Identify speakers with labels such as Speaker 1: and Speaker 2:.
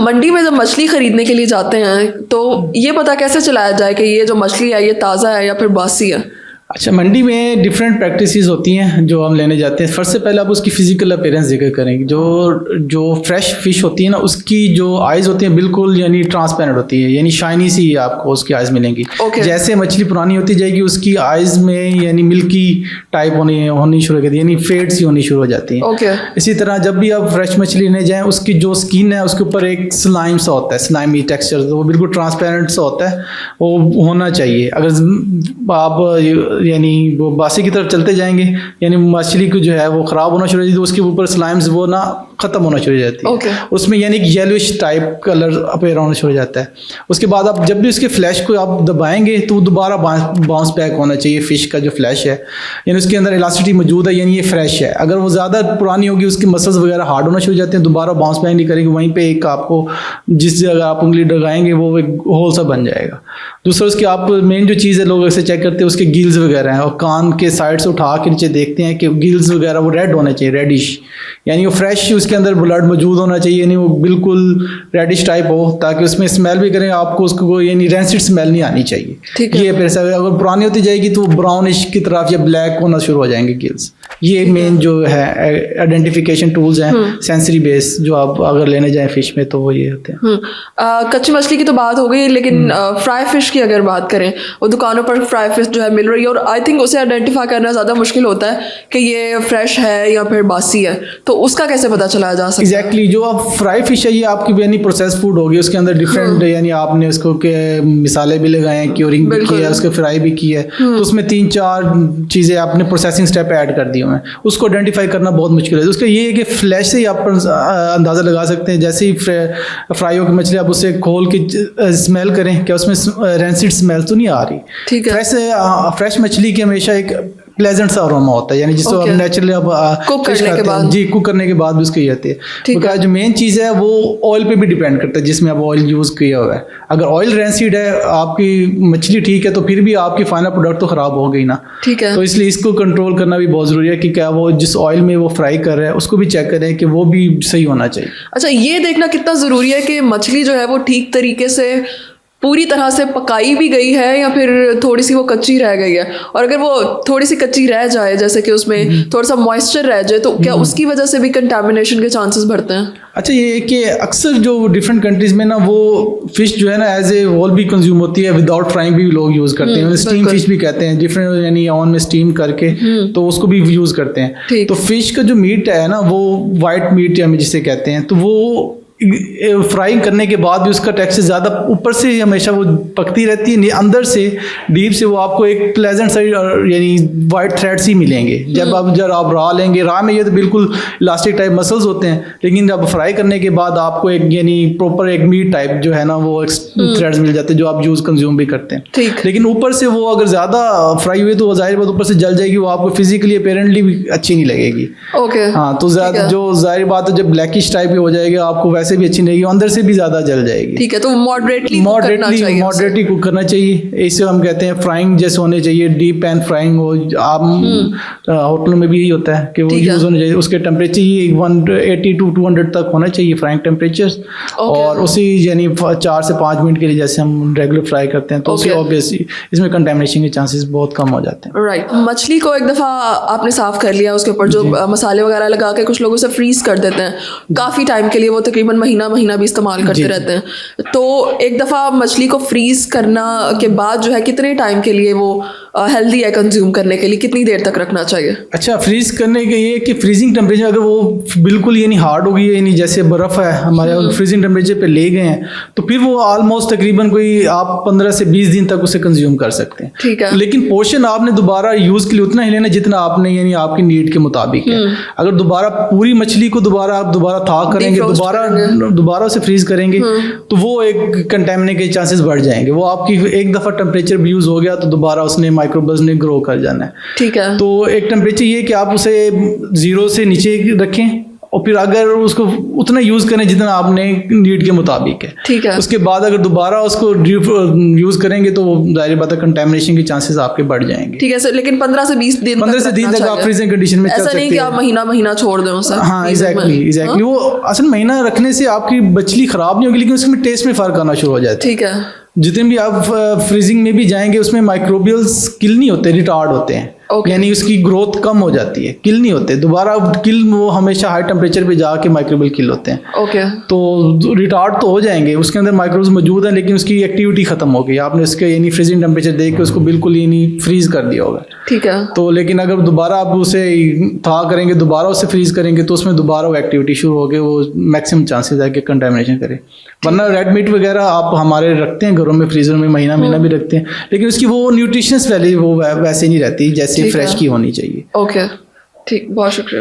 Speaker 1: मंडी में जब मछली खरीदने के लिए जाते हैं तो ये पता कैसे चलाया जाए कि ये जो मछली है ये ताज़ा है या फिर बासी है?
Speaker 2: अच्छा, मंडी में डिफरेंट प्रैक्टिसेस होती हैं जो हम लेने जाते हैं। फर्स्ट से पहले आप उसकी फिजिकल अपीयरेंस जिक्र करेंगे। जो फ्रेश फिश होती है ना, उसकी जो आइज़ होती हैं बिल्कुल यानी ट्रांसपेरेंट होती है, यानी शाइनी सी आपको उसकी आइज़ मिलेंगी। जैसे मछली पुरानी होती जाएगी उसकी आइज़ में यानी मिल्की टाइप होनी शुरू हो जाती है, यानी फेड सी होनी शुरू हो जाती है। इसी तरह जब भी आप फ्रेश मछली लेने जाएँ, उसकी जो स्किन है उसके ऊपर एक स्लाइम सा होता है, स्लाइमी टेक्सचर, वो बिल्कुल ट्रांसपेरेंट सा होता है, वो होना चाहिए। अगर आप यानी वो बासी की तरफ चलते जाएंगे, यानी मछली को जो है वो ख़राब होना शुरू हो जाती है, उसके ऊपर स्लाइम्स वो ना ख़त्म होना शुरू हो जाती है। उसमें यानी कि येलोइश टाइप कलर अपीयर होना शुरू हो जाता है। उसके बाद आप जब भी उसके फ्लैश को आप दबाएंगे तो दोबारा बाउंस बैक होना चाहिए। फ़िश का जो फ्लैश है यानी उसके अंदर इलास्टिसिटी मौजूद है, यानी ये फ्रेश है। अगर वो ज़्यादा पुरानी होगी, उसकी मसल्स वगैरह हार्ड होना शुरू हो जाते हैं, दोबारा बाउंस बैक नहीं करेगी, वहीं पर एक आपको जिस जगह आप उंगली लगाएंगे वो एक होल सा बन जाएगा। दूसरा उसकी आप मेन जो चीज़ है लोग ऐसे चेक करते हैं उसके गिल्स वगैरह हैं, और कान के साइड से उठा के नीचे देखते हैं कि गिल्स वगैरह वो रेड होने चाहिए, रेडिश, यानी वो फ्रेश उसके अंदर ब्लड मौजूद होना चाहिए, यानी वो बिल्कुल रेडिश टाइप हो, ताकि उसमें स्मेल भी करें आपको उसको यानी रेंसिड स्मेल नहीं आनी चाहिए। ये फिर अगर पुरानी होती जाएगी तो ब्राउनिश की तरफ या ब्लैक होना शुरू हो जाएंगे गिल्स। ये मेन जो है आइडेंटिफिकेशन टूल्स हैं सेंसरी बेस, जो आप अगर लेने जाएं फिश में तो वो ये होते हैं।
Speaker 1: कच्ची मछली की तो बात हो गई, लेकिन फ्राई फिश की अगर बात करें, वो दुकानों पर फ्राई फिश जो है मिल रही है और आई थिंक उसे आइडेंटिफाई करना ज़्यादा मुश्किल होता है कि ये फ्रेश है या फिर बासी है, तो उसका कैसे पता चलाया जा सकता है?
Speaker 2: एग्जैक्टली, जो आप फ्राई फिश है ये आपकी यानी प्रोसेस फूड होगी, उसके अंदर डिफरेंट यानी आपने उसको के मिसाले भी लगाए हैं, क्योरिंग भी किया है, उसको फ्राई भी किया है, तो उसमें 3-4 चीज़ें आपने प्रोसेसिंग स्टेप ऐड कर दिए हैं, उसको आइडेंटिफाई करना बहुत मुश्किल है। उसका ये है कि फ्लैश से ही आप अंदाज़ा लगा सकते हैं। जैसे ही फ्राई हो की मछली आप उसे खोल के स्मेल करें, क्या उसमें रेंसिड स्मेल तो नहीं आ रही।
Speaker 1: ठीक है।
Speaker 2: फ्रेश मछली की हमेशा एक प्लेजेंट सा अरोमा होता है, यानी जिसको हम नेचुरली अब
Speaker 1: कुक करने के बाद
Speaker 2: कुक करने के बाद भी उसकी आती है। क्योंकि जो मेन चीज़ है वो ऑयल पे भी डिपेंड करता है जिसमें आप ऑयल यूज़ किया हुआ है। अगर ऑयल रेंसिड है, आपकी मछली ठीक है, तो फिर भी आपकी फाइनल प्रोडक्ट तो ख़राब हो गई ना।
Speaker 1: ठीक है,
Speaker 2: तो इसलिए इसको कंट्रोल करना भी बहुत ज़रूरी है कि क्या वो जिस ऑयल में वो फ्राई कर रहा है उसको भी चेक करें कि वो भी सही होना चाहिए।
Speaker 1: अच्छा, ये देखना कितना ज़रूरी है कि मछली जो है वो ठीक तरीके से पूरी तरह से पकाई भी गई है या फिर थोड़ी सी वो कच्ची रह गई है, और अगर वो थोड़ी सी कच्ची रह जाए, जैसे कि उसमें थोड़ा सा मॉइस्चर रह जाए, तो क्या उसकी वजह से भी कंटामिनेशन के चांसेस बढ़ते हैं?
Speaker 2: अच्छा, ये कि अक्सर जो डिफरेंट कंट्रीज़ में ना वो फ़िश जो है ना एज ए होल भी कंज्यूम होती है, विदाउट फ्राइंग भी लोग यूज़ करते हैं। स्टीम फिश भी कहते हैं, डिफरेंट यानी ओवन में स्टीम करके तो उसको भी यूज़ करते हैं। तो फ़िश का जो मीट है ना, वो वाइट मीट या जिसे कहते हैं, तो वो फ्राइंग करने के बाद भी उसका टेक्सचर ज़्यादा ऊपर से हमेशा वो पकती रहती है, अंदर से डीप से वो आपको एक प्लेजेंट साइड यानी वाइट थ्रेड्स ही मिलेंगे। जब आप रॉ लेंगे, रॉ में ये तो बिल्कुल इलास्टिक टाइप मसल्स होते हैं, लेकिन जब फ्राई करने के बाद आपको एक यानी प्रॉपर एक मीट टाइप जो है ना वो थ्रेड्स मिल जाते हैं जो आप यूज़ कंज्यूम भी करते हैं। लेकिन ऊपर से वो अगर ज़्यादा फ्राई हुई तो वो जाहिर बात ऊपर से जल जाएगी, वो आपको फिजिकली अपेरेंटली भी अच्छी नहीं लगेगी। हाँ, तो जो जाहिर बात है जब ब्लैकिश टाइप की हो जाएगी आपको वैसे भी अच्छी नहीं, अंदर से भी ज्यादा जल जाएगी।
Speaker 1: ठीक है, तो मॉडरेटली
Speaker 2: कुक करना चाहिए। इसे हम कहते हैं फ्राइंग जैसे होने चाहिए, डीप पैन फ्राइंग हो। आप होटलों में भी यही होता है कि वो यूज होने चाहिए। उसके टेम्परेचर ही 180 to 200 तक होना चाहिए फ्राइंग टेम्परेचर, और उसी यानी 4 से 5 मिनट के लिए जैसे हम रेगुलर फ्राई करते हैं, तो उससे ऑब्वियसली इसमें कंटेमिनेशन के चांसेस बहुत कम हो जाते हैं।
Speaker 1: राइट। मछली को एक दफ़ा आपने साफ कर लिया, उसके ऊपर जो मसाले वगैरह लगा के कुछ लोग उसे फ्रीज कर देते हैं काफ़ी टाइम के लिए, वो तकरीबन महीना भी इस्तेमाल करते रहते हैं। तो एक दफ़ा मछली को फ्रीज करना के बाद जो है कितने टाइम के लिए वो हेल्दी है कंज्यूम करने के लिए, कितनी देर तक रखना चाहिए? अच्छा,
Speaker 2: फ्रीज करने के ये कि फ्रीजिंग टेम्परेचर अगर वो बिल्कुल यानी हार्ड हो गई है, यानी जैसे बर्फ़ है हमारे फ्रीजिंग टेम्परेचर पे ले गए हैं, तो फिर वो ऑलमोस्ट तकरीबन कोई आप 15 से 20 दिन तक उसे कंज्यूम कर सकते हैं।
Speaker 1: ठीक है,
Speaker 2: लेकिन पोर्शन आपने दोबारा यूज़ के लिए उतना ही लेना जितना आपने यानी आपकी नीड के मुताबिक है। अगर दोबारा पूरी मछली को आप दोबारा था करेंगे, दोबारा उसे फ्रीज करेंगे, तो वो एक कंटेमिनेशन के चांसेस बढ़ जाएंगे। वो आपकी एक दफ़ा टेम्परेचर भी यूज़ हो गया तो दोबारा उसने माइक्रोब्स ने ग्रो कर जाना है।
Speaker 1: ठीक है,
Speaker 2: तो एक टेम्परेचर ये कि आप उसे 0 से नीचे रखें और फिर अगर उसको उतना यूज़ करें जितना आपने नीड के मुताबिक है,
Speaker 1: ठीक है।
Speaker 2: उसके बाद अगर दोबारा उसको यूज़ करेंगे तो जाहिर बात है कंटेमिनेशन के चांसेस आपके बढ़ जाएंगे।
Speaker 1: ठीक है सर, लेकिन 15 से 20 दिन
Speaker 2: 15 से 20 तक आप फ्रीजिंग कंडीशन में चल सकते
Speaker 1: ऐसा
Speaker 2: हैं।
Speaker 1: नहीं कि आप महीना छोड़ दें उसे।
Speaker 2: हाँ एग्जैक्टली वो असल महीना रखने से आपकी मछली ख़राब नहीं होगी, लेकिन उसमें टेस्ट में फ़र्क आना शुरू हो जाता है।
Speaker 1: ठीक है।
Speaker 2: जितने भी आप फ्रीजिंग में भी जाएंगे उसमें माइक्रोबियल्स किल नहीं होते, रिटार्ड होते हैं। यानी उसकी ग्रोथ कम हो जाती है, किल नहीं होते दोबारा। किल वो हमेशा हाई टेम्परेचर पे जाके माइक्रोबियल किल होते हैं।
Speaker 1: ओके।
Speaker 2: तो रिटार्ड तो हो जाएंगे, उसके अंदर माइक्रोब्स मौजूद हैं, लेकिन उसकी एक्टिविटी खत्म हो गई। आपने उसके यानी फ्रीजिंग टेम्परेचर देख के उसको बिल्कुल यानी फ्रीज कर दिया होगा।
Speaker 1: ठीक है।
Speaker 2: तो लेकिन अगर दोबारा आप उसे था करेंगे, दोबारा उसे फ्रीज करेंगे तो उसमें दोबारा वो एक्टिविटी शुरू हो गई, वो मैक्सिमम चांसेस है कि कंटामिनेशन करे। वरना रेड मीट वगैरह आप हमारे रखते हैं घरों में, फ्रीजर में महीना भी रखते हैं, लेकिन उसकी वो न्यूट्रिशनस वैल्यू वो वैसे नहीं रहती जैसे फ्रेश की होनी चाहिए।
Speaker 1: ओके, ठीक, बहुत शुक्रिया।